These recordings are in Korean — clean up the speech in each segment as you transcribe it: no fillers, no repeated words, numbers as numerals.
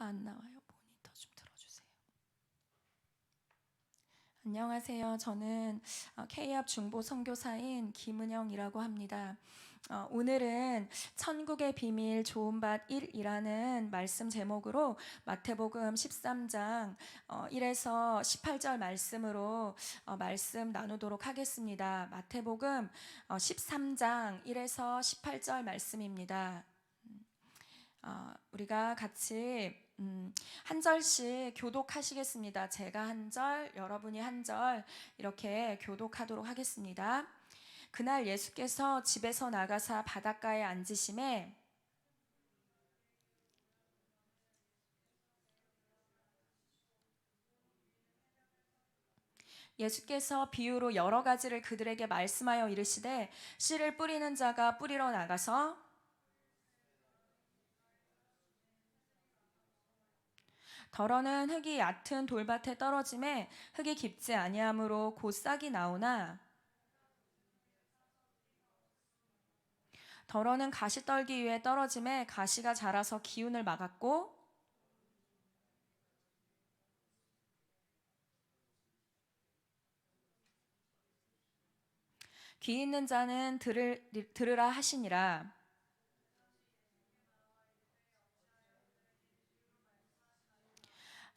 안 나와요. 모니터 좀 들어주세요. 안녕하세요. 저는 K합 중보 선교사인 김은영이라고 합니다. 오늘은 천국의 비밀 좋은 밭 1이라는 말씀 제목으로 마태복음 13장 1에서 18절 말씀으로 말씀 나누도록 하겠습니다. 마태복음 13장 1에서 18절 말씀입니다. 우리가 같이 한 절씩 교독하시겠습니다. 제가 한 절, 여러분이 한 절 이렇게 교독하도록 하겠습니다. 그날 예수께서 집에서 나가사 바닷가에 앉으심에 예수께서 비유로 여러 가지를 그들에게 말씀하여 이르시되 씨를 뿌리는 자가 뿌리러 나가서 덜어는 흙이 얕은 돌밭에 떨어짐에 흙이 깊지 아니하므로 곧 싹이 나오나 덜어는 가시떨기 위에 떨어짐에 가시가 자라서 기운을 막았고 귀 있는 자는 들으라 하시니라.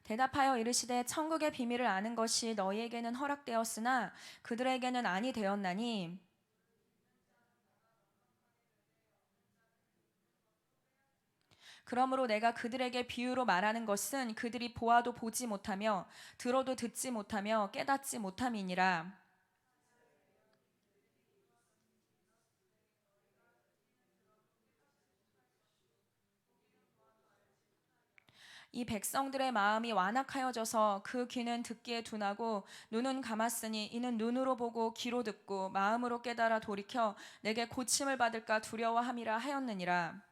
대답하여 이르시되 천국의 비밀을 아는 것이 너희에게는 허락되었으나 그들에게는 아니 되었나니 그러므로 내가 그들에게 비유로 말하는 것은 그들이 보아도 보지 못하며 들어도 듣지 못하며 깨닫지 못함이니라. 이 백성들의 마음이 완악하여져서 그 귀는 듣기에 둔하고 눈은 감았으니 이는 눈으로 보고 귀로 듣고 마음으로 깨달아 돌이켜 내게 고침을 받을까 두려워함이라 하였느니라.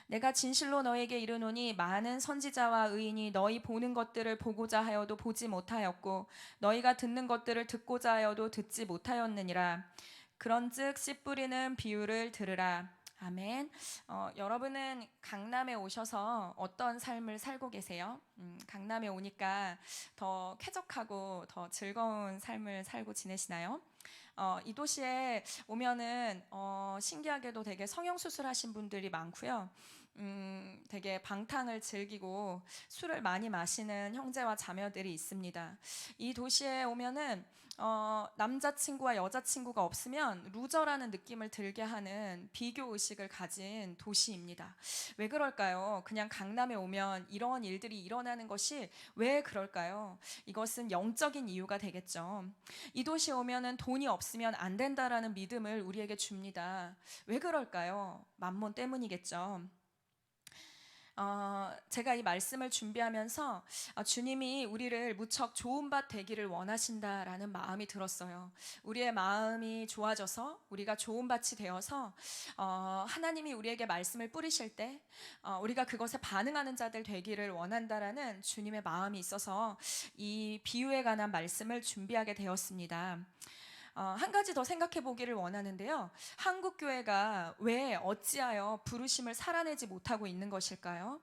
내가 진실로 너에게 이르노니 많은 선지자와 의인이 너희 보는 것들을 보고자 하여도 보지 못하였고 너희가 듣는 것들을 듣고자 하여도 듣지 못하였느니라. 그런즉 씨 뿌리는 비유를 들으라. 아멘. 여러분은 강남에 오셔서 어떤 삶을 살고 계세요? 강남에 오니까 더 쾌적하고 더 즐거운 삶을 살고 지내시나요? 이 도시에 오면은 신기하게도 되게 성형수술하신 분들이 많고요. 되게 방탕을 즐기고 술을 많이 마시는 형제와 자매들이 있습니다. 이 도시에 오면은 남자친구와 여자친구가 없으면 루저라는 느낌을 들게 하는 비교 의식을 가진 도시입니다. 왜 그럴까요? 그냥 강남에 오면 이런 일들이 일어나는 것이 왜 그럴까요? 이것은 영적인 이유가 되겠죠. 이 도시에 오면은 돈이 없으면 안 된다라는 믿음을 우리에게 줍니다. 왜 그럴까요? 만몬 때문이겠죠. 제가 이 말씀을 준비하면서 주님이 우리를 무척 좋은 밭 되기를 원하신다라는 마음이 들었어요. 우리의 마음이 좋아져서 우리가 좋은 밭이 되어서 하나님이 우리에게 말씀을 뿌리실 때 우리가 그것에 반응하는 자들 되기를 원한다라는 주님의 마음이 있어서 이 비유에 관한 말씀을 준비하게 되었습니다. 한 가지 더 생각해 보기를 원하는데요. 한국 교회가 왜 어찌하여 부르심을 살아내지 못하고 있는 것일까요?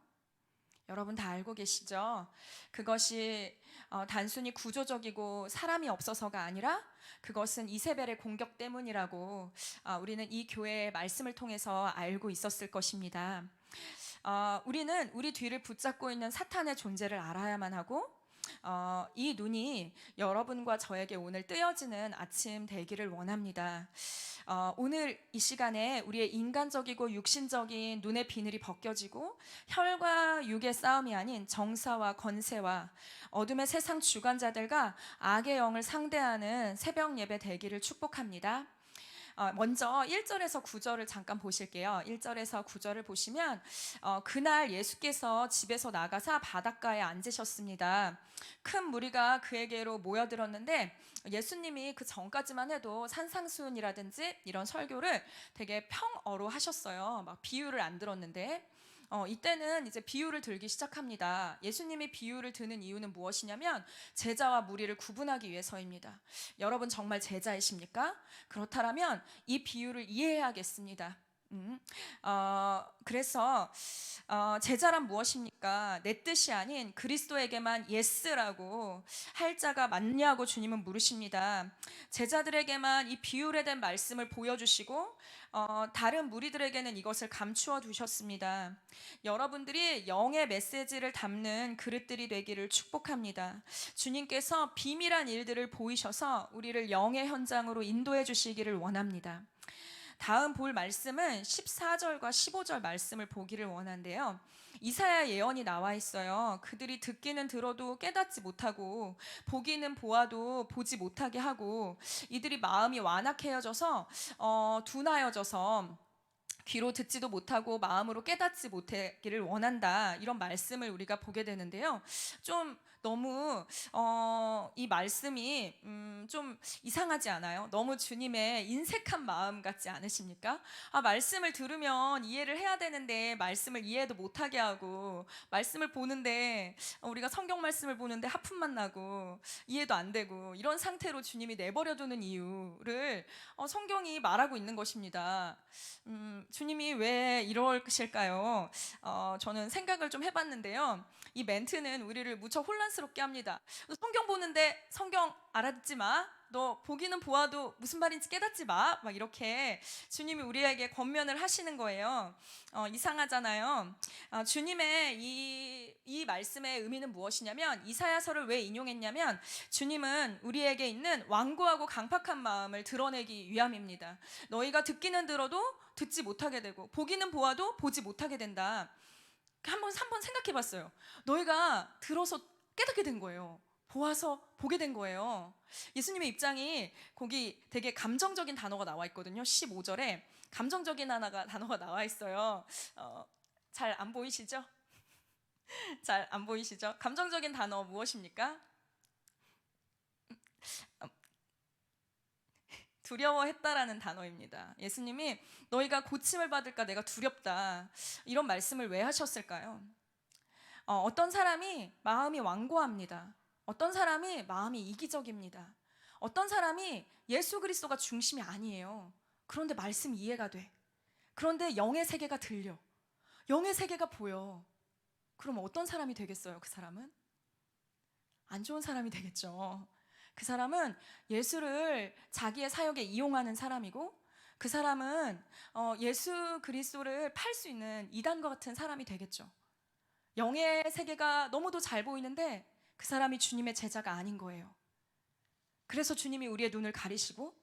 여러분 다 알고 계시죠? 그것이 단순히 구조적이고 사람이 없어서가 아니라 그것은 이세벨의 공격 때문이라고 우리는 이 교회의 말씀을 통해서 알고 있었을 것입니다. 우리는 우리 뒤를 붙잡고 있는 사탄의 존재를 알아야만 하고 이 눈이 여러분과 저에게 오늘 뜨여지는 아침 되기를 원합니다. 오늘 이 시간에 우리의 인간적이고 육신적인 눈의 비늘이 벗겨지고 혈과 육의 싸움이 아닌 정사와 권세와 어둠의 세상 주관자들과 악의 영을 상대하는 새벽 예배 되기를 축복합니다. 먼저 1절에서 9절을 잠깐 보실게요. 1절에서 9절을 보시면 그날 예수께서 집에서 나가사 바닷가에 앉으셨습니다. 큰 무리가 그에게로 모여들었는데 예수님이 그 전까지만 해도 산상수훈이라든지 이런 설교를 되게 평어로 하셨어요. 막 비유를 안 들었는데 이때는 이제 비유를 들기 시작합니다. 예수님이 비유를 드는 이유는 무엇이냐면 제자와 무리를 구분하기 위해서입니다. 여러분 정말 제자이십니까? 그렇다면 이 비유를 이해해야겠습니다. 음, 그래서 제자란 무엇입니까? 내 뜻이 아닌 그리스도에게만 예스라고 할 자가 맞냐고 주님은 물으십니다. 제자들에게만 이 비율에 대한 말씀을 보여주시고 다른 무리들에게는 이것을 감추어 두셨습니다. 여러분들이 영의 메시지를 담는 그릇들이 되기를 축복합니다. 주님께서 비밀한 일들을 보이셔서 우리를 영의 현장으로 인도해 주시기를 원합니다. 다음 볼 말씀은 14절과 15절 말씀을 보기를 원한데요. 이사야 예언이 나와 있어요. 그들이 듣기는 들어도 깨닫지 못하고 보기는 보아도 보지 못하게 하고 이들이 마음이 완악해져서 둔하여져서 귀로 듣지도 못하고 마음으로 깨닫지 못하기를 원한다. 이런 말씀을 우리가 보게 되는데요. 좀 너무 이 말씀이 좀 이상하지 않아요? 너무 주님의 인색한 마음 같지 않으십니까? 말씀을 들으면 이해를 해야 되는데 말씀을 이해도 못하게 하고 말씀을 보는데 우리가 성경 말씀을 보는데 하품만 나고 이해도 안 되고 이런 상태로 주님이 내버려두는 이유를 성경이 말하고 있는 것입니다. 주님이 왜 이러실까요? 저는 생각을 좀 해봤는데요. 이 멘트는 우리를 무척 혼란스럽게 합니다. 성경 보는데 성경 알아듣지 마. 너 보기는 보아도 무슨 말인지 깨닫지 마. 막 이렇게 주님이 우리에게 권면을 하시는 거예요. 이상하잖아요. 주님의 이 말씀의 의미는 무엇이냐면 이사야서를 왜 인용했냐면 주님은 우리에게 있는 완고하고 강팍한 마음을 드러내기 위함입니다. 너희가 듣기는 들어도 듣지 못하게 되고 보기는 보아도 보지 못하게 된다. 한번 생각해 봤어요. 너희가 들어서 깨닫게 된 거예요. 보아서 보게 된 거예요. 예수님의 입장이 거기 되게 감정적인 단어가 나와 있거든요. 15절에 감정적인 단어가 나와 있어요. 잘 안 보이시죠? 잘 안 보이시죠? 감정적인 단어 무엇입니까? 두려워했다라는 단어입니다. 예수님이 너희가 고침을 받을까 내가 두렵다 이런 말씀을 왜 하셨을까요? 어떤 사람이 마음이 완고합니다. 어떤 사람이 마음이 이기적입니다. 어떤 사람이 예수 그리스도가 중심이 아니에요. 그런데 말씀 이해가 돼. 그런데 영의 세계가 들려. 영의 세계가 보여. 그럼 어떤 사람이 되겠어요? 그 사람은? 안 좋은 사람이 되겠죠. 그 사람은 예수를 자기의 사역에 이용하는 사람이고 그 사람은 예수 그리스도를 팔 수 있는 이단과 같은 사람이 되겠죠. 영의 세계가 너무도 잘 보이는데 그 사람이 주님의 제자가 아닌 거예요. 그래서 주님이 우리의 눈을 가리시고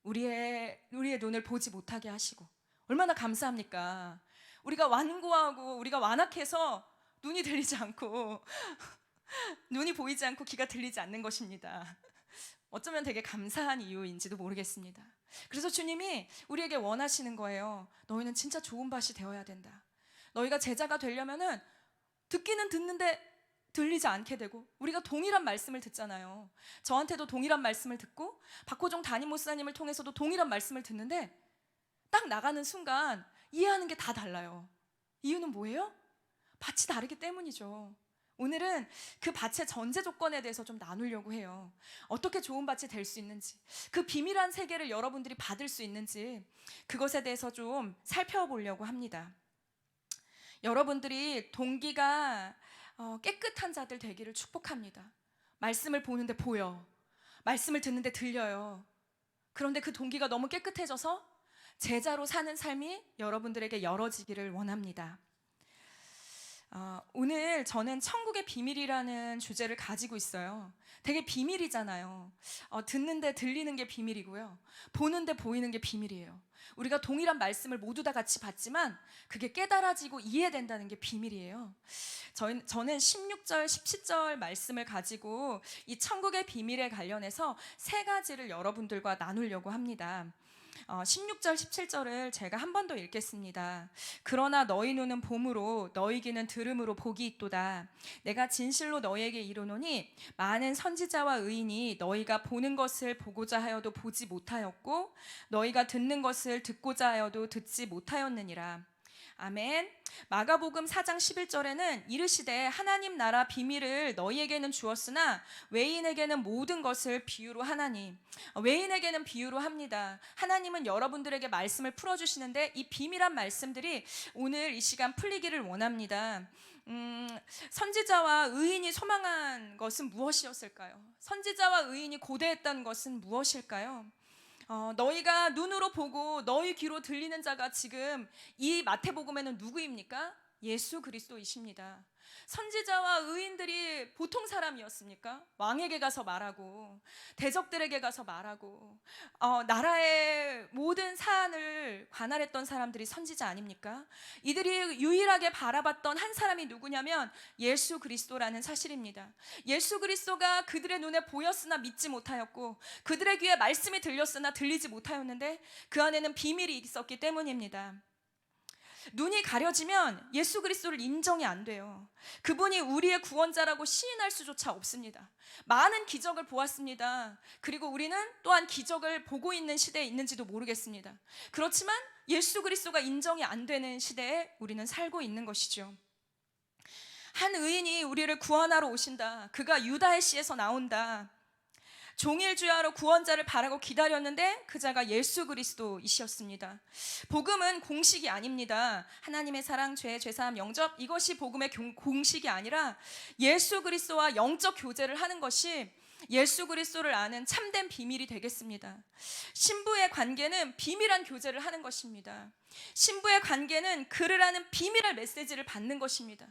우리의 눈을 보지 못하게 하시고 얼마나 감사합니까? 우리가 완고하고 우리가 완악해서 눈이 들리지 않고 눈이 보이지 않고 귀가 들리지 않는 것입니다. 어쩌면 되게 감사한 이유인지도 모르겠습니다. 그래서 주님이 우리에게 원하시는 거예요. 너희는 진짜 좋은 밭이 되어야 된다. 너희가 제자가 되려면은 듣기는 듣는데 들리지 않게 되고 우리가 동일한 말씀을 듣잖아요. 저한테도 동일한 말씀을 듣고 박호종 담임 목사님을 통해서도 동일한 말씀을 듣는데 딱 나가는 순간 이해하는 게 다 달라요. 이유는 뭐예요? 밭이 다르기 때문이죠. 오늘은 그 밭의 전제 조건에 대해서 좀 나누려고 해요. 어떻게 좋은 밭이 될 수 있는지, 그 비밀한 세계를 여러분들이 받을 수 있는지 그것에 대해서 좀 살펴보려고 합니다. 여러분들이 동기가 깨끗한 자들 되기를 축복합니다. 말씀을 보는데 보여. 말씀을 듣는데 들려요. 그런데 그 동기가 너무 깨끗해져서 제자로 사는 삶이 여러분들에게 열어지기를 원합니다. 오늘 저는 천국의 비밀이라는 주제를 가지고 있어요. 되게 비밀이잖아요. 듣는데 들리는 게 비밀이고요. 보는데 보이는 게 비밀이에요. 우리가 동일한 말씀을 모두 다 같이 받지만 그게 깨달아지고 이해된다는 게 비밀이에요. 저는 16절, 17절 말씀을 가지고 이 천국의 비밀에 관련해서 세 가지를 여러분들과 나누려고 합니다. 16절, 17절을 제가 한 번 더 읽겠습니다. 그러나 너희 눈은 봄으로 너희 귀는 들음으로 복이 있도다. 내가 진실로 너희에게 이르노니 많은 선지자와 의인이 너희가 보는 것을 보고자 하여도 보지 못하였고 너희가 듣는 것을 듣고자 하여도 듣지 못하였느니라. 아멘. 마가복음 4장 11절에는 이르시되 하나님 나라 비밀을 너희에게는 주었으나 외인에게는 모든 것을 비유로 하나니. 외인에게는 비유로 합니다. 하나님은 여러분들에게 말씀을 풀어주시는데 이 비밀한 말씀들이 오늘 이 시간 풀리기를 원합니다. 선지자와 의인이 소망한 것은 무엇이었을까요? 선지자와 의인이 고대했던 것은 무엇일까요? 너희가 눈으로 보고 너희 귀로 들리는 자가 지금 이 마태복음에는 누구입니까? 예수 그리스도이십니다. 선지자와 의인들이 보통 사람이었습니까? 왕에게 가서 말하고 대적들에게 가서 말하고 나라의 모든 사안을 관할했던 사람들이 선지자 아닙니까? 이들이 유일하게 바라봤던 한 사람이 누구냐면 예수 그리스도라는 사실입니다. 예수 그리스도가 그들의 눈에 보였으나 믿지 못하였고 그들의 귀에 말씀이 들렸으나 들리지 못하였는데 그 안에는 비밀이 있었기 때문입니다. 눈이 가려지면 예수 그리스도를 인정이 안 돼요. 그분이 우리의 구원자라고 시인할 수조차 없습니다. 많은 기적을 보았습니다. 그리고 우리는 또한 기적을 보고 있는 시대에 있는지도 모르겠습니다. 그렇지만 예수 그리스도가 인정이 안 되는 시대에 우리는 살고 있는 것이죠. 한 의인이 우리를 구원하러 오신다. 그가 유다의 씨에서 나온다. 종일주야로 구원자를 바라고 기다렸는데 그 자가 예수 그리스도이셨습니다. 복음은 공식이 아닙니다. 하나님의 사랑, 죄, 죄사함, 영접, 이것이 복음의 공식이 아니라 예수 그리스도와 영적 교제를 하는 것이 예수 그리스도를 아는 참된 비밀이 되겠습니다. 신부의 관계는 비밀한 교제를 하는 것입니다. 신부의 관계는 그를 아는 비밀의 메시지를 받는 것입니다.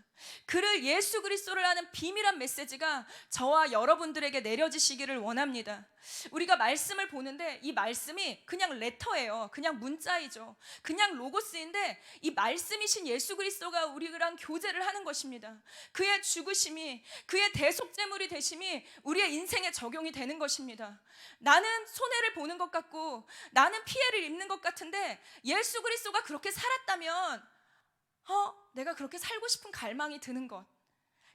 그를 예수 그리스도를 아는 비밀한 메시지가 저와 여러분들에게 내려지시기를 원합니다. 우리가 말씀을 보는데 이 말씀이 그냥 레터예요. 그냥 문자이죠. 그냥 로고스인데 이 말씀이신 예수 그리스도가 우리랑 교제를 하는 것입니다. 그의 죽으심이, 그의 대속제물이 되심이 우리의 인생에 적용이 되는 것입니다. 나는 손해를 보는 것 같고 나는 피해를 입는 것 같은데 예수 그리스도가 그렇게 살았다면 내가 그렇게 살고 싶은 갈망이 드는 것,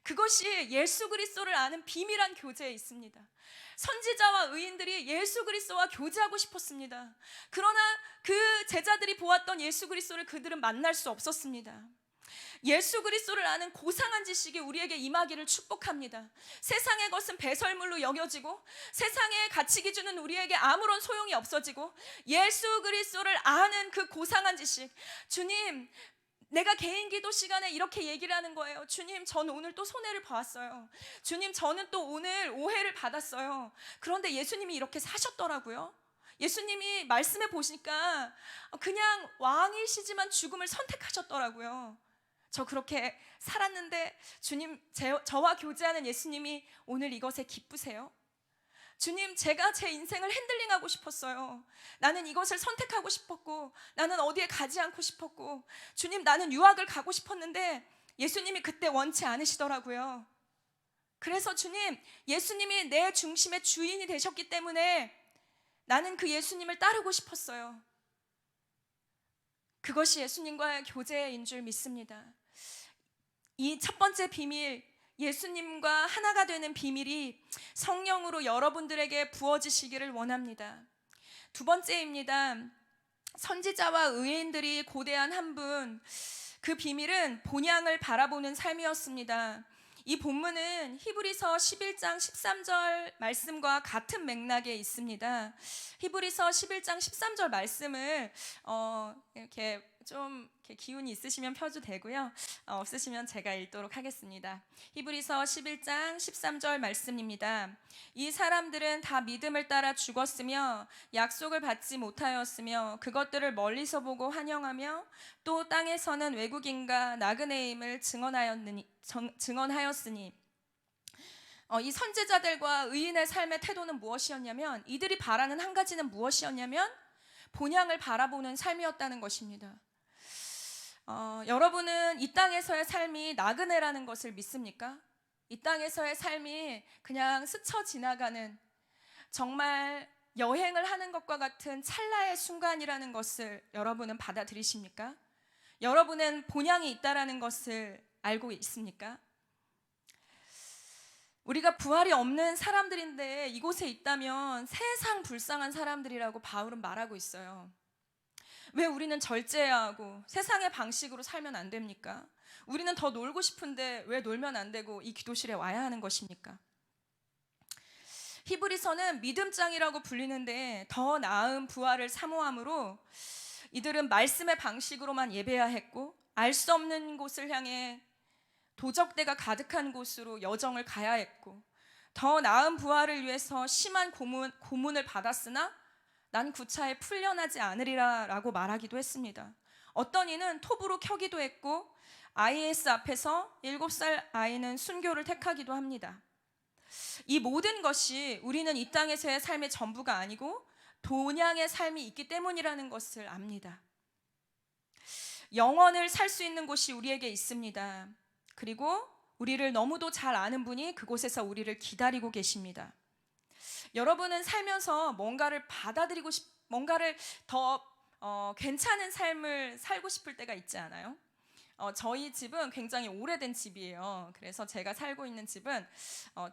그것이 예수 그리스도를 아는 비밀한 교제에 있습니다. 선지자와 의인들이 예수 그리스도와 교제하고 싶었습니다. 그러나 그 제자들이 보았던 예수 그리스도를 그들은 만날 수 없었습니다. 예수 그리스도를 아는 고상한 지식이 우리에게 임하기를 축복합니다. 세상의 것은 배설물로 여겨지고 세상의 가치 기준은 우리에게 아무런 소용이 없어지고 예수 그리스도를 아는 그 고상한 지식, 주님, 내가 개인 기도 시간에 이렇게 얘기를 하는 거예요. 주님, 저는 오늘 또 손해를 보았어요. 주님, 저는 또 오늘 오해를 받았어요. 그런데 예수님이 이렇게 사셨더라고요. 예수님이 말씀해 보시니까 그냥 왕이시지만 죽음을 선택하셨더라고요. 저 그렇게 살았는데 주님, 저와 교제하는 예수님이 오늘 이것에 기쁘세요? 주님, 제가 제 인생을 핸들링하고 싶었어요. 나는 이것을 선택하고 싶었고 나는 어디에 가지 않고 싶었고 주님, 나는 유학을 가고 싶었는데 예수님이 그때 원치 않으시더라고요. 그래서 주님, 예수님이 내 중심의 주인이 되셨기 때문에 나는 그 예수님을 따르고 싶었어요. 그것이 예수님과의 교제인 줄 믿습니다. 이 첫 번째 비밀, 예수님과 하나가 되는 비밀이 성령으로 여러분들에게 부어지시기를 원합니다. 두 번째입니다. 선지자와 의인들이 고대한 한 분, 그 비밀은 본향을 바라보는 삶이었습니다. 이 본문은 히브리서 11장 13절 말씀과 같은 맥락에 있습니다. 히브리서 11장 13절 말씀을 이렇게 좀 이렇게 기운이 있으시면 펴도 되고요. 없으시면 제가 읽도록 하겠습니다. 히브리서 11장 13절 말씀입니다. 이 사람들은 다 믿음을 따라 죽었으며 약속을 받지 못하였으며 그것들을 멀리서 보고 환영하며 또 땅에서는 외국인과 나그네임을 증언하였으니 이 선지자들과 의인의 삶의 태도는 무엇이었냐면, 이들이 바라는 한 가지는 무엇이었냐면 본향을 바라보는 삶이었다는 것입니다. 여러분은 이 땅에서의 삶이 나그네라는 것을 믿습니까? 이 땅에서의 삶이 그냥 스쳐 지나가는, 정말 여행을 하는 것과 같은 찰나의 순간이라는 것을 여러분은 받아들이십니까? 여러분은 본향이 있다라는 것을 알고 있습니까? 우리가 부활이 없는 사람들인데 이곳에 있다면 세상 불쌍한 사람들이라고 바울은 말하고 있어요. 왜 우리는 절제해야 하고 세상의 방식으로 살면 안 됩니까? 우리는 더 놀고 싶은데 왜 놀면 안 되고 이 기도실에 와야 하는 것입니까? 히브리서는 믿음장이라고 불리는데 더 나은 부활을 사모함으로 이들은 말씀의 방식으로만 예배해야 했고 알 수 없는 곳을 향해 도적대가 가득한 곳으로 여정을 가야 했고 더 나은 부활을 위해서 심한 고문을 받았으나 난 구차에 풀려나지 않으리라 라고 말하기도 했습니다. 어떤 이는 톱으로 켜기도 했고 IS 앞에서 7살 아이는 순교를 택하기도 합니다. 이 모든 것이 우리는 이 땅에서의 삶의 전부가 아니고 본향의 삶이 있기 때문이라는 것을 압니다. 영원을 살 수 있는 곳이 우리에게 있습니다. 그리고 우리를 너무도 잘 아는 분이 그곳에서 우리를 기다리고 계십니다. 여러분은 살면서 뭔가를 받아들이고 뭔가를 더 괜찮은 삶을 살고 싶을 때가 있지 않아요? 저희 집은 굉장히 오래된 집이에요. 그래서 제가 살고 있는 집은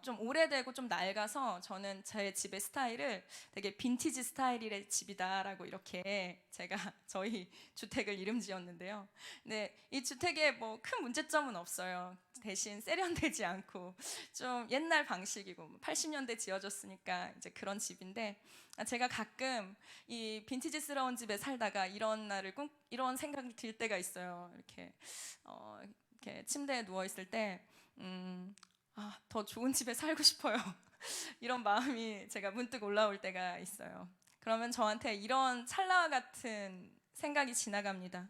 좀 오래되고 좀 낡아서 저는 제 집의 스타일을 되게 빈티지 스타일의 집이다라고 이렇게 제가 저희 주택을 이름 지었는데요. 네, 이 주택에 뭐 큰 문제점은 없어요. 대신 세련되지 않고 좀 옛날 방식이고 80년대 지어졌으니까 이제 그런 집인데 제가 가끔 이 빈티지스러운 집에 살다가 이런 생각이 들 때가 있어요. 이렇게 침대에 누워 있을 때 더 좋은 집에 살고 싶어요. 이런 마음이 제가 문득 올라올 때가 있어요. 그러면 저한테 이런 찰나와 같은 생각이 지나갑니다.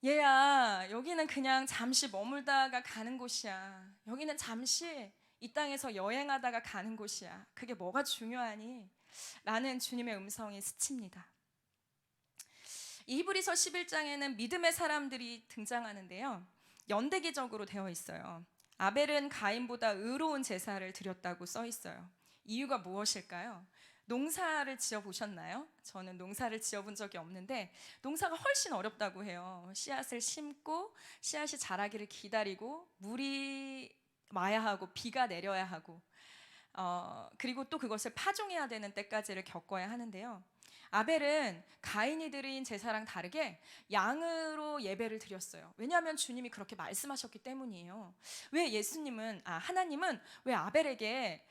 얘야, 여기는 그냥 잠시 머물다가 가는 곳이야. 여기는 잠시 이 땅에서 여행하다가 가는 곳이야. 그게 뭐가 중요하니? 라는 주님의 음성이 스칩니다. 히브리서 11장에는 믿음의 사람들이 등장하는데요. 연대기적으로 되어 있어요. 아벨은 가인보다 의로운 제사를 드렸다고 써 있어요. 이유가 무엇일까요? 농사를 지어 보셨나요? 저는 농사를 지어 본 적이 없는데 농사가 훨씬 어렵다고 해요. 씨앗을 심고 씨앗이 자라기를 기다리고 물이 와야 하고 비가 내려야 하고 그리고 또 그것을 파종해야 되는 때까지를 겪어야 하는데요. 아벨은 가인이 드린 제사랑 다르게 양으로 예배를 드렸어요. 왜냐하면 주님이 그렇게 말씀하셨기 때문이에요. 왜 하나님은 왜 아벨에게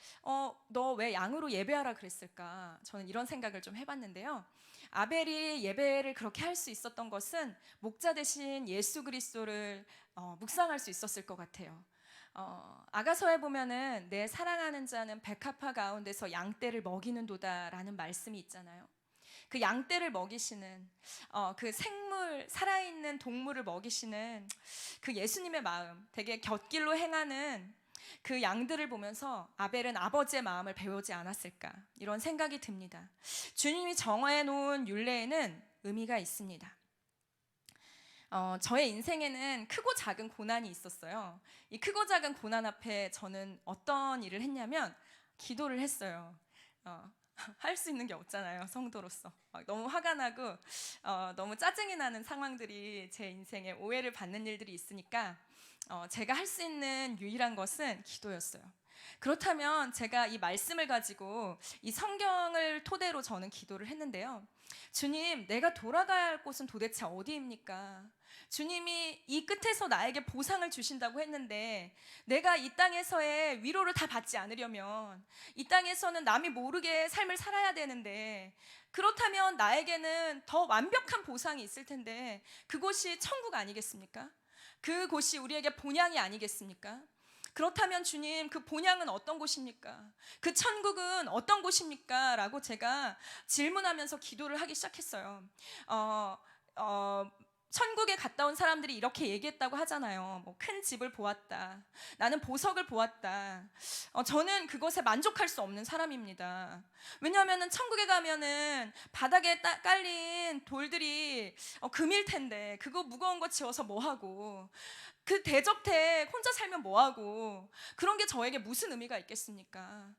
너 왜 양으로 예배하라 그랬을까? 저는 이런 생각을 좀 해봤는데요. 아벨이 예배를 그렇게 할 수 있었던 것은 목자 대신 예수 그리스도를 묵상할 수 있었을 것 같아요. 아가서에 보면은 내 사랑하는 자는 백합화 가운데서 양떼를 먹이는도다라는 말씀이 있잖아요. 그 양떼를 먹이시는 그 생물 살아있는 동물을 먹이시는 그 예수님의 마음, 되게 곁길로 행하는 그 양들을 보면서 아벨은 아버지의 마음을 배우지 않았을까 이런 생각이 듭니다. 주님이 정해 놓은 율례에는 의미가 있습니다. 저의 인생에는 크고 작은 고난이 있었어요. 이 크고 작은 고난 앞에 저는 어떤 일을 했냐면 기도를 했어요. 할 수 있는 게 없잖아요, 성도로서. 너무 화가 나고 너무 짜증이 나는 상황들이 제 인생에 오해를 받는 일들이 있으니까 제가 할 수 있는 유일한 것은 기도였어요. 그렇다면 제가 이 말씀을 가지고 이 성경을 토대로 저는 기도를 했는데요. 주님, 내가 돌아가야 할 곳은 도대체 어디입니까? 주님이 이 끝에서 나에게 보상을 주신다고 했는데 내가 이 땅에서의 위로를 다 받지 않으려면 이 땅에서는 남이 모르게 삶을 살아야 되는데 그렇다면 나에게는 더 완벽한 보상이 있을 텐데 그곳이 천국 아니겠습니까? 그곳이 우리에게 본향이 아니겠습니까? 그렇다면 주님, 그 본향은 어떤 곳입니까? 그 천국은 어떤 곳입니까? 라고 제가 질문하면서 기도를 하기 시작했어요. 천국에 갔다 온 사람들이 이렇게 얘기했다고 하잖아요. 뭐 큰 집을 보았다. 나는 보석을 보았다. 저는 그것에 만족할 수 없는 사람입니다. 왜냐하면 천국에 가면은 바닥에 깔린 돌들이 금일 텐데 그거 무거운 거 지어서 뭐 하고 그 대저택 혼자 살면 뭐하고 그런 게 저에게 무슨 의미가 있겠습니까?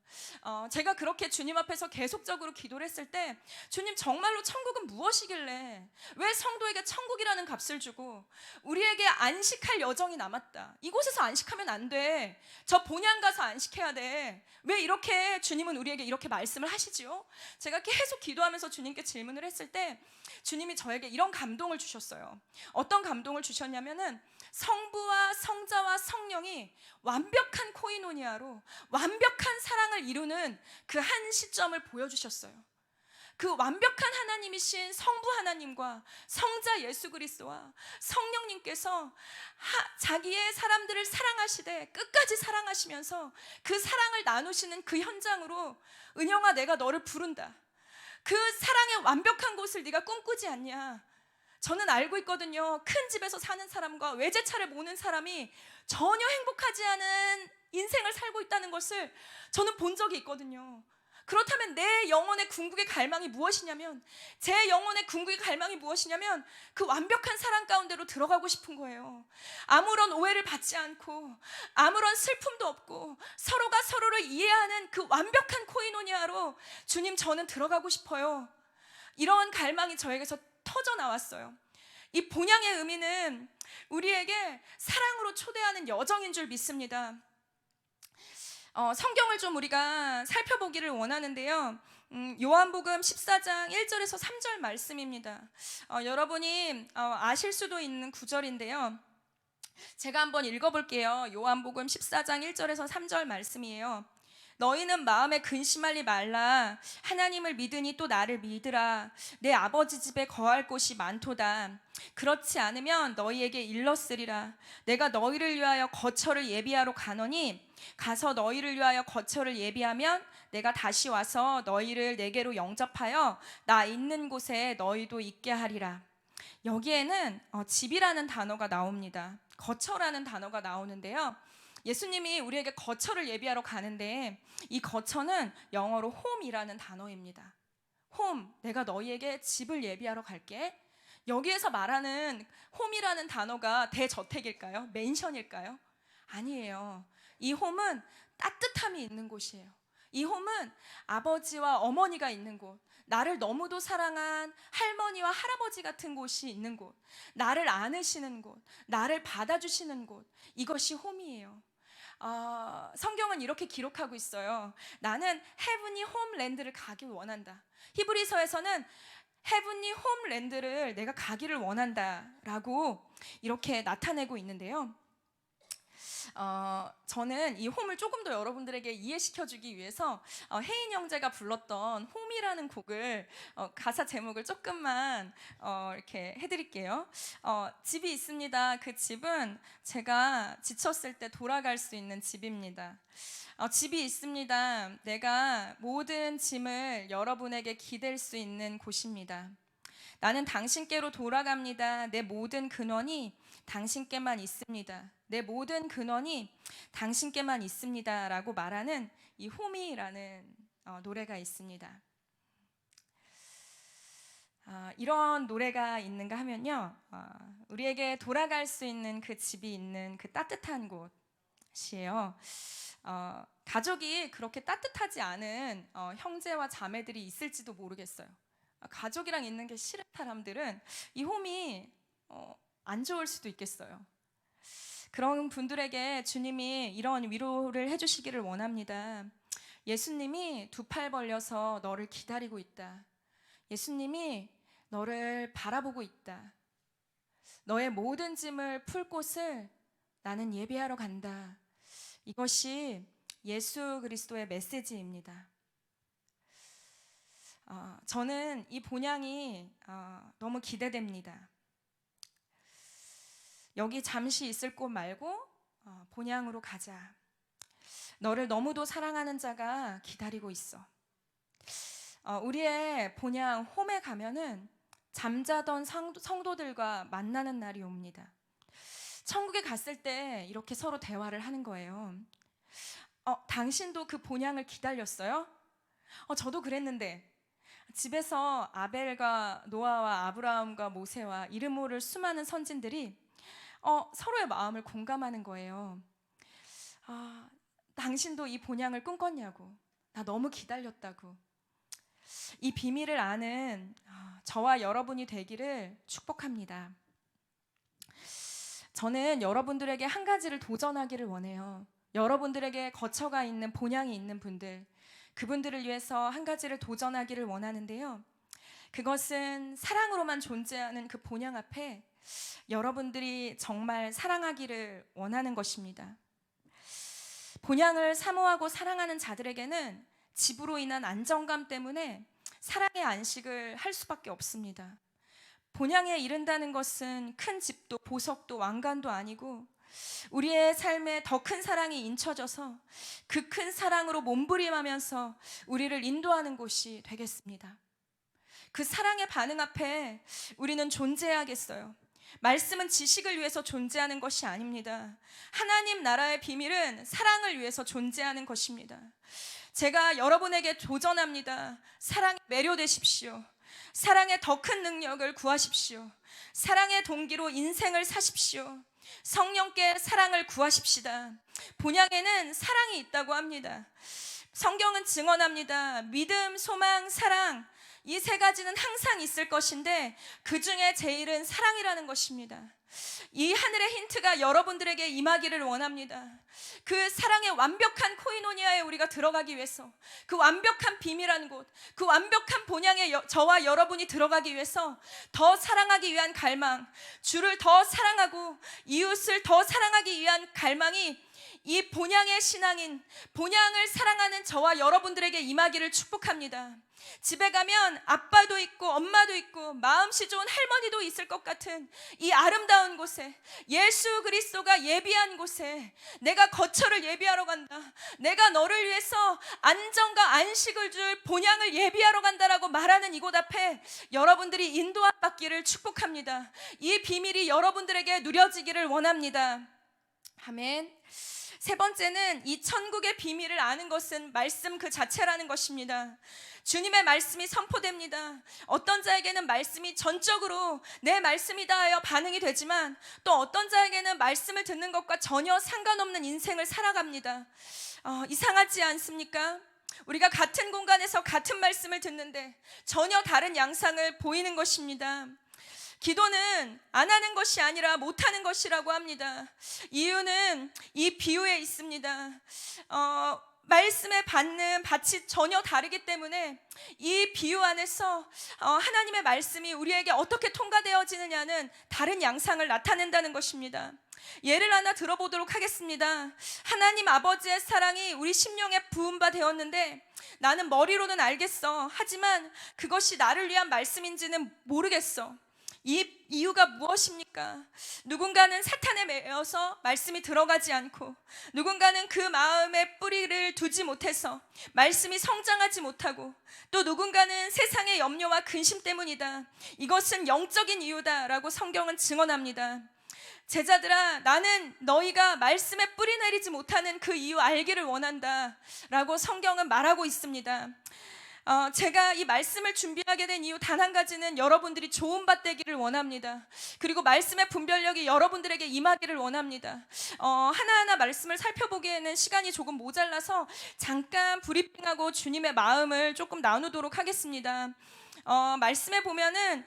제가 그렇게 주님 앞에서 계속적으로 기도를 했을 때 주님 정말로 천국은 무엇이길래 왜 성도에게 천국이라는 값을 주고 우리에게 안식할 여정이 남았다. 이곳에서 안식하면 안 돼. 저 본향 가서 안식해야 돼. 왜 이렇게 주님은 우리에게 이렇게 말씀을 하시지요? 제가 계속 기도하면서 주님께 질문을 했을 때 주님이 저에게 이런 감동을 주셨어요. 어떤 감동을 주셨냐면은 성부와 성자와 성령이 완벽한 코이노니아로 완벽한 사랑을 이루는 그 한 시점을 보여주셨어요. 그 완벽한 하나님이신 성부 하나님과 성자 예수 그리스도와 성령님께서 자기의 사람들을 사랑하시되 끝까지 사랑하시면서 그 사랑을 나누시는 그 현장으로 은영아 내가 너를 부른다. 그 사랑의 완벽한 곳을 네가 꿈꾸지 않냐. 저는 알고 있거든요. 큰 집에서 사는 사람과 외제차를 모는 사람이 전혀 행복하지 않은 인생을 살고 있다는 것을 저는 본 적이 있거든요. 그렇다면 내 영혼의 궁극의 갈망이 무엇이냐면, 제 영혼의 궁극의 갈망이 무엇이냐면 그 완벽한 사랑 가운데로 들어가고 싶은 거예요. 아무런 오해를 받지 않고 아무런 슬픔도 없고 서로가 서로를 이해하는 그 완벽한 코이노니아로 주님 저는 들어가고 싶어요. 이런 갈망이 저에게서 터져 나왔어요. 이 본향의 의미는 우리에게 사랑으로 초대하는 여정인 줄 믿습니다. 성경을 좀 우리가 살펴보기를 원하는데요. 요한복음 14장 1절에서 3절 말씀입니다. 여러분이 아실 수도 있는 구절인데요. 제가 한번 읽어볼게요. 요한복음 14장 1절에서 3절 말씀이에요. 너희는 마음에 근심하지 말라. 하나님을 믿으니 또 나를 믿으라. 내 아버지 집에 거할 곳이 많도다. 그렇지 않으면 너희에게 일렀으리라. 내가 너희를 위하여 거처를 예비하러 가노니 가서 너희를 위하여 거처를 예비하면 내가 다시 와서 너희를 내게로 영접하여 나 있는 곳에 너희도 있게 하리라. 여기에는 집이라는 단어가 나옵니다. 거처라는 단어가 나오는데요. 예수님이 우리에게 거처를 예비하러 가는데 이 거처는 영어로 home이라는 단어입니다. home, 내가 너희에게 집을 예비하러 갈게. 여기에서 말하는 home이라는 단어가 대저택일까요? 맨션일까요? 아니에요. 이 home은 따뜻함이 있는 곳이에요. 이 home은 아버지와 어머니가 있는 곳, 나를 너무도 사랑한 할머니와 할아버지 같은 곳이 있는 곳, 나를 안으시는 곳, 나를 받아주시는 곳, 이것이 home이에요. 성경은 이렇게 기록하고 있어요. 나는 헤븐리 홈랜드를 가길 원한다. 히브리서에서는 헤븐리 홈랜드를 내가 가기를 원한다 라고 이렇게 나타내고 있는데요. 저는 이 홈을 조금 더 여러분들에게 이해시켜주기 위해서 혜인 형제가 불렀던 홈이라는 곡을 가사 제목을 조금만 이렇게 해드릴게요. 집이 있습니다. 그 집은 제가 지쳤을 때 돌아갈 수 있는 집입니다. 집이 있습니다. 내가 모든 짐을 여러분에게 기댈 수 있는 곳입니다. 나는 당신께로 돌아갑니다. 내 모든 근원이 당신께만 있습니다. 내 모든 근원이 당신께만 있습니다. 라고 말하는 이 홈이라는 노래가 있습니다. 이런 노래가 있는가 하면요. 우리에게 돌아갈 수 있는 그 집이 있는 그 따뜻한 곳이에요. 가족이 그렇게 따뜻하지 않은 형제와 자매들이 있을지도 모르겠어요. 가족이랑 있는 게 싫은 사람들은 이 홈이 안 좋을 수도 있겠어요. 그런 분들에게 주님이 이런 위로를 해주시기를 원합니다. 예수님이 두 팔 벌려서 너를 기다리고 있다. 예수님이 너를 바라보고 있다. 너의 모든 짐을 풀 곳을 나는 예배하러 간다. 이것이 예수 그리스도의 메시지입니다. 저는 이 본향이 너무 기대됩니다. 여기 잠시 있을 곳 말고 본향으로 가자. 너를 너무도 사랑하는 자가 기다리고 있어. 우리의 본향 홈에 가면은 잠자던 성도들과 만나는 날이 옵니다. 천국에 갔을 때 이렇게 서로 대화를 하는 거예요. 당신도 그 본향을 기다렸어요? 저도 그랬는데. 집에서 아벨과 노아와 아브라함과 모세와 이름 모를 수많은 선진들이 서로의 마음을 공감하는 거예요. 당신도 이 본향을 꿈꿨냐고. 나 너무 기다렸다고. 이 비밀을 아는 저와 여러분이 되기를 축복합니다. 저는 여러분들에게 한 가지를 도전하기를 원해요. 여러분들에게 거처가 있는 본향이 있는 분들, 그분들을 위해서 한 가지를 도전하기를 원하는데요. 그것은 사랑으로만 존재하는 그 본향 앞에 여러분들이 정말 사랑하기를 원하는 것입니다. 본향을 사모하고 사랑하는 자들에게는 집으로 인한 안정감 때문에 사랑의 안식을 할 수밖에 없습니다. 본향에 이른다는 것은 큰 집도 보석도 왕관도 아니고 우리의 삶에 더 큰 사랑이 인쳐져서 그 큰 사랑으로 몸부림하면서 우리를 인도하는 곳이 되겠습니다. 그 사랑의 반응 앞에 우리는 존재해야겠어요. 말씀은 지식을 위해서 존재하는 것이 아닙니다. 하나님 나라의 비밀은 사랑을 위해서 존재하는 것입니다. 제가 여러분에게 도전합니다. 사랑에 매료되십시오. 사랑의 더 큰 능력을 구하십시오. 사랑의 동기로 인생을 사십시오. 성령께 사랑을 구하십시다. 본향에는 사랑이 있다고 합니다. 성경은 증언합니다. 믿음, 소망, 사랑, 이 세 가지는 항상 있을 것인데 그 중에 제일은 사랑이라는 것입니다. 이 하늘의 힌트가 여러분들에게 임하기를 원합니다. 그 사랑의 완벽한 코이노니아에 우리가 들어가기 위해서, 그 완벽한 비밀한 곳, 그 완벽한 본향에 저와 여러분이 들어가기 위해서 더 사랑하기 위한 갈망, 주를 더 사랑하고 이웃을 더 사랑하기 위한 갈망이 이 본향의 신앙인, 본향을 사랑하는 저와 여러분들에게 임하기를 축복합니다. 집에 가면 아빠도 있고 엄마도 있고 마음씨 좋은 할머니도 있을 것 같은 이 아름다운 곳에, 예수 그리스도가 예비한 곳에 내가 거처를 예비하러 간다, 내가 너를 위해서 안정과 안식을 줄 본향을 예비하러 간다라고 말하는 이곳 앞에 여러분들이 인도함 받기를 축복합니다. 이 비밀이 여러분들에게 누려지기를 원합니다. 아멘. 세 번째는 이 천국의 비밀을 아는 것은 말씀 그 자체라는 것입니다. 주님의 말씀이 선포됩니다. 어떤 자에게는 말씀이 전적으로 내 말씀이다 하여 반응이 되지만 또 어떤 자에게는 말씀을 듣는 것과 전혀 상관없는 인생을 살아갑니다. 이상하지 않습니까? 우리가 같은 공간에서 같은 말씀을 듣는데 전혀 다른 양상을 보이는 것입니다. 기도는 안 하는 것이 아니라 못하는 것이라고 합니다. 이유는 이 비유에 있습니다. 말씀에 받는 밭이 전혀 다르기 때문에 이 비유 안에서 하나님의 말씀이 우리에게 어떻게 통과되어지느냐는 다른 양상을 나타낸다는 것입니다. 예를 하나 들어보도록 하겠습니다. 하나님 아버지의 사랑이 우리 심령에 부은 바 되었는데 나는 머리로는 알겠어. 하지만 그것이 나를 위한 말씀인지는 모르겠어. 이 이유가 무엇입니까? 누군가는 사탄에 매여서 말씀이 들어가지 않고, 누군가는 그 마음에 뿌리를 두지 못해서 말씀이 성장하지 못하고, 또 누군가는 세상의 염려와 근심 때문이다. 이것은 영적인 이유다라고 성경은 증언합니다. 제자들아, 나는 너희가 말씀에 뿌리 내리지 못하는 그 이유 알기를 원한다 라고 성경은 말하고 있습니다. 제가 이 말씀을 준비하게 된 이유 단 한 가지는 여러분들이 좋은 밭 되기를 원합니다. 그리고 말씀의 분별력이 여러분들에게 임하기를 원합니다. 하나하나 말씀을 살펴보기에는 시간이 조금 모자라서 잠깐 브리핑하고 주님의 마음을 조금 나누도록 하겠습니다. 말씀에 보면은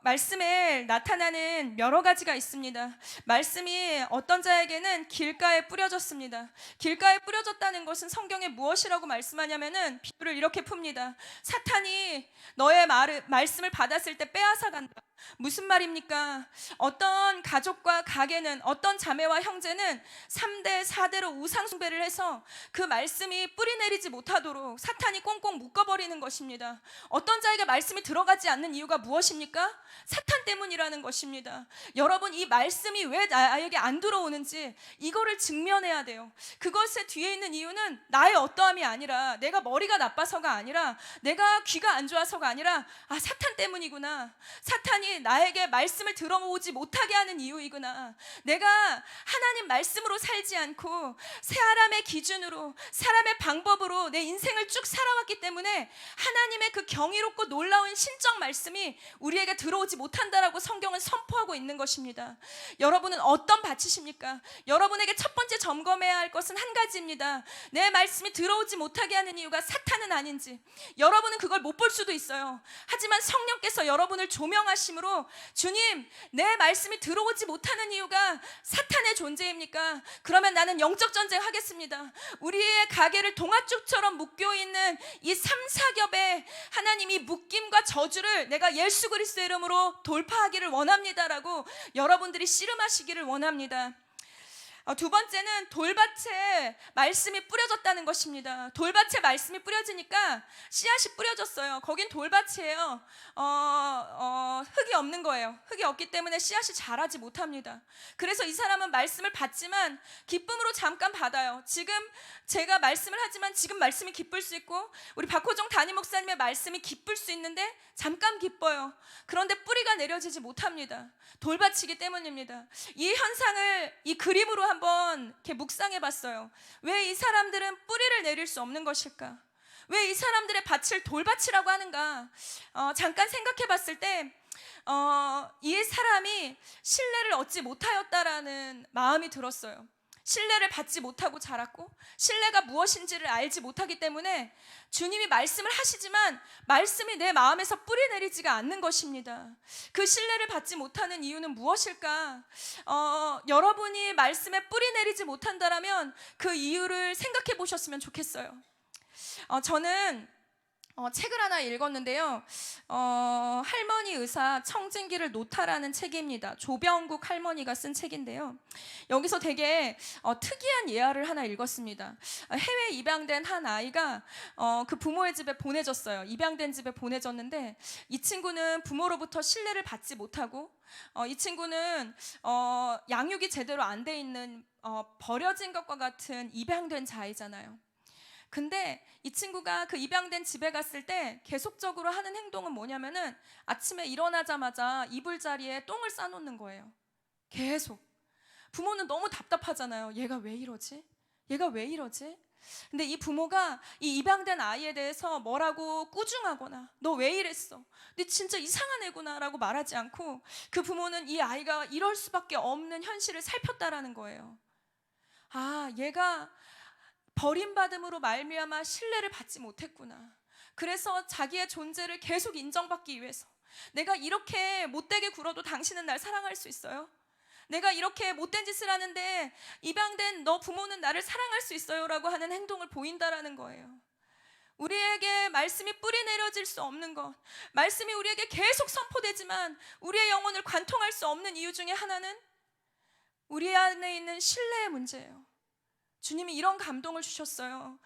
말씀에 나타나는 여러 가지가 있습니다. 말씀이 어떤 자에게는 길가에 뿌려졌습니다. 길가에 뿌려졌다는 것은 성경에 무엇이라고 말씀하냐면은 비유를 이렇게 풉니다. 사탄이 너의 말씀을 받았을 때 빼앗아 간다. 무슨 말입니까? 어떤 가족과 가게는, 어떤 자매와 형제는 3대 4대로 우상 숭배를 해서 그 말씀이 뿌리 내리지 못하도록 사탄이 꽁꽁 묶어버리는 것입니다. 어떤 자에게 말씀이 들어가지 않는 이유가 무엇입니까? 사탄 때문이라는 것입니다. 여러분, 이 말씀이 왜 나에게 안 들어오는지 이거를 직면해야 돼요. 그것의 뒤에 있는 이유는 나의 어떠함이 아니라, 내가 머리가 나빠서가 아니라, 내가 귀가 안 좋아서가 아니라, 사탄 때문이구나. 사탄이 나에게 말씀을 들어오지 못하게 하는 이유이구나. 내가 하나님 말씀으로 살지 않고 사람의 기준으로, 사람의 방법으로 내 인생을 쭉 살아왔기 때문에 하나님의 그 경이롭고 놀라운 신적 말씀이 우리에게 들어오지 못한다라고 성경은 선포하고 있는 것입니다. 여러분은 어떤 밭이십니까? 여러분에게 첫 번째 점검해야 할 것은 한 가지입니다. 내 말씀이 들어오지 못하게 하는 이유가 사탄은 아닌지. 여러분은 그걸 못 볼 수도 있어요. 하지만 성령께서 여러분을 조명하심으로 주님, 내 말씀이 들어오지 못하는 이유가 사탄의 존재입니까? 그러면 나는 영적 전쟁 하겠습니다. 우리의 가게를 동아줄처럼 묶여 있는 이 3, 4겹의 하나님이 묶임과 저주를 내가 예수 그리스도의 이름으로 돌파하기를 원합니다라고 여러분들이 씨름하시기를 원합니다. 두 번째는 돌밭에 말씀이 뿌려졌다는 것입니다. 돌밭에 말씀이 뿌려지니까 씨앗이 뿌려졌어요. 거긴 돌밭이에요. 흙이 없는 거예요. 흙이 없기 때문에 씨앗이 자라지 못합니다. 그래서 이 사람은 말씀을 받지만 기쁨으로 잠깐 받아요. 지금 제가 말씀을 하지만 지금 말씀이 기쁠 수 있고 우리 박호정 담임 목사님의 말씀이 기쁠 수 있는데 잠깐 기뻐요. 그런데 뿌리가 내려지지 못합니다. 돌밭이기 때문입니다. 이 현상을 이 그림으로 한번 이렇게 묵상해 봤어요. 왜 이 사람들은 뿌리를 내릴 수 없는 것일까? 왜 이 사람들의 밭을 돌밭이라고 하는가? 잠깐 생각해 봤을 때 이 사람이 신뢰를 얻지 못하였다라는 마음이 들었어요. 신뢰를 받지 못하고 자랐고 신뢰가 무엇인지를 알지 못하기 때문에 주님이 말씀을 하시지만 말씀이 내 마음에서 뿌리 내리지가 않는 것입니다. 그 신뢰를 받지 못하는 이유는 무엇일까? 여러분이 말씀에 뿌리 내리지 못한다라면 그 이유를 생각해 보셨으면 좋겠어요. 저는 책을 하나 읽었는데요. 할머니 의사 청진기를 놓다라는 책입니다. 조병국 할머니가 쓴 책인데요. 여기서 되게 특이한 예화를 하나 읽었습니다. 해외 입양된 한 아이가 그 부모의 집에 보내졌어요. 입양된 집에 보내졌는데 이 친구는 부모로부터 신뢰를 받지 못하고 이 친구는 양육이 제대로 안 돼 있는 버려진 것과 같은 입양된 자이잖아요. 근데 이 친구가 그 입양된 집에 갔을 때 계속적으로 하는 행동은 뭐냐면은 아침에 일어나자마자 이불 자리에 똥을 싸놓는 거예요. 계속. 부모는 너무 답답하잖아요. 얘가 왜 이러지? 얘가 왜 이러지? 근데 이 부모가 이 입양된 아이에 대해서 뭐라고 꾸중하거나 너 왜 이랬어? 너 진짜 이상한 애구나 라고 말하지 않고 그 부모는 이 아이가 이럴 수밖에 없는 현실을 살폈다라는 거예요. 얘가 버림받음으로 말미암아 신뢰를 받지 못했구나. 그래서 자기의 존재를 계속 인정받기 위해서 내가 이렇게 못되게 굴어도 당신은 날 사랑할 수 있어요? 내가 이렇게 못된 짓을 하는데 입양된 너 부모는 나를 사랑할 수 있어요? 라고 하는 행동을 보인다라는 거예요. 우리에게 말씀이 뿌리 내려질 수 없는 것, 말씀이 우리에게 계속 선포되지만 우리의 영혼을 관통할 수 없는 이유 중에 하나는 우리 안에 있는 신뢰의 문제예요. 주님이 이런 감동을 주셨어요.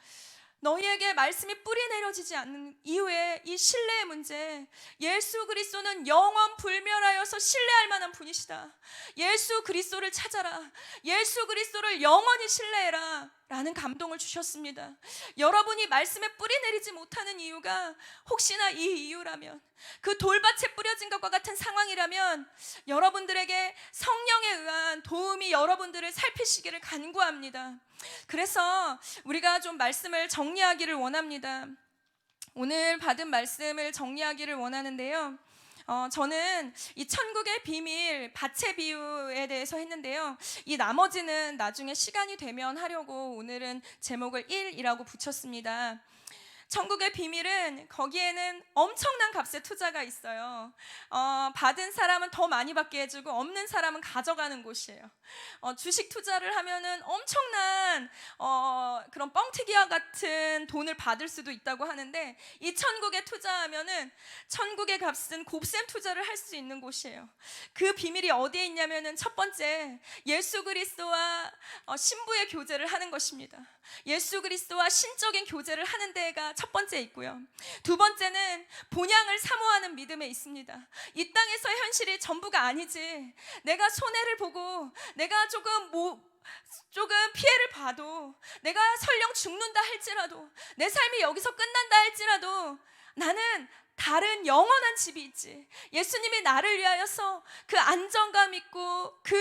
너희에게 말씀이 뿌리 내려지지 않는 이유에 이 신뢰의 문제, 예수 그리스도는 영원 불멸하여서 신뢰할 만한 분이시다. 예수 그리스도를 찾아라. 예수 그리스도를 영원히 신뢰해라 라는 감동을 주셨습니다. 여러분이 말씀에 뿌리 내리지 못하는 이유가 혹시나 이 이유라면, 그 돌밭에 뿌려진 것과 같은 상황이라면 여러분들에게 성령에 의한 도움이 여러분들을 살피시기를 간구합니다. 그래서 우리가 좀 말씀을 정리하기를 원합니다. 오늘 받은 말씀을 정리하기를 원하는데요. 저는 이 천국의 비밀, 밭의 비유에 대해서 했는데요. 이 나머지는 나중에 시간이 되면 하려고 오늘은 제목을 1이라고 붙였습니다. 천국의 비밀은 거기에는 엄청난 값의 투자가 있어요. 받은 사람은 더 많이 받게 해주고 없는 사람은 가져가는 곳이에요. 주식 투자를 하면은 엄청난 그런 뻥튀기와 같은 돈을 받을 수도 있다고 하는데 이 천국에 투자하면은 천국의 값은 곱셈 투자를 할 수 있는 곳이에요. 그 비밀이 어디에 있냐면은 첫 번째, 예수 그리스도와 신부의 교제를 하는 것입니다. 예수 그리스도와 신적인 교제를 하는 데가 첫 번째 있고요. 두 번째는 본향을 사모하는 믿음에 있습니다. 이 땅에서의 현실이 전부가 아니지. 내가 손해를 보고 내가 조금 피해를 봐도, 내가 설령 죽는다 할지라도, 내 삶이 여기서 끝난다 할지라도 나는 다른 영원한 집이 있지. 예수님이 나를 위하여서 그 안정감 있고 그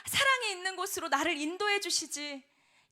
사랑이 있는 곳으로 나를 인도해 주시지.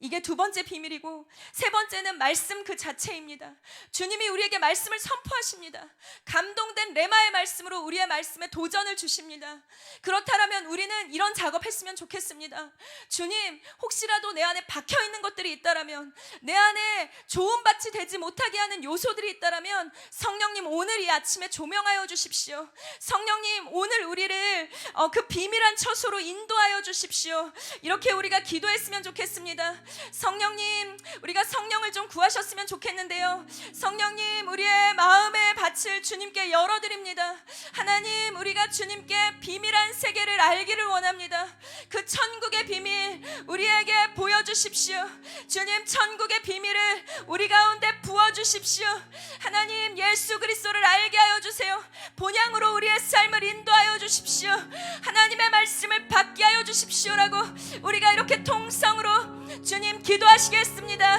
이게 두 번째 비밀이고, 세 번째는 말씀 그 자체입니다. 주님이 우리에게 말씀을 선포하십니다. 감동된 레마의 말씀으로 우리의 말씀에 도전을 주십니다. 그렇다면 우리는 이런 작업했으면 좋겠습니다. 주님, 혹시라도 내 안에 박혀있는 것들이 있다면, 내 안에 좋은 밭이 되지 못하게 하는 요소들이 있다면 성령님 오늘 이 아침에 조명하여 주십시오. 성령님 오늘 우리를 그 비밀한 처소로 인도하여 주십시오. 이렇게 우리가 기도했으면 좋겠습니다. 성령님, 우리가 성령을 좀 구하셨으면 좋겠는데요. 성령님, 우리의 마음의 밭을 주님께 열어드립니다. 하나님, 우리가 주님께 비밀한 세계를 알기를 원합니다. 그 천국의 비밀 우리에게 보여주십시오. 주님, 천국의 비밀을 우리 가운데 부어주십시오. 하나님, 예수 그리스도를 알게 하여 주세요. 본향으로 우리의 삶을 인도하여 주십시오. 하나님의 말씀을 받게 하여 주십시오라고 우리가 이렇게 통성으로 주님 기도하시겠습니다.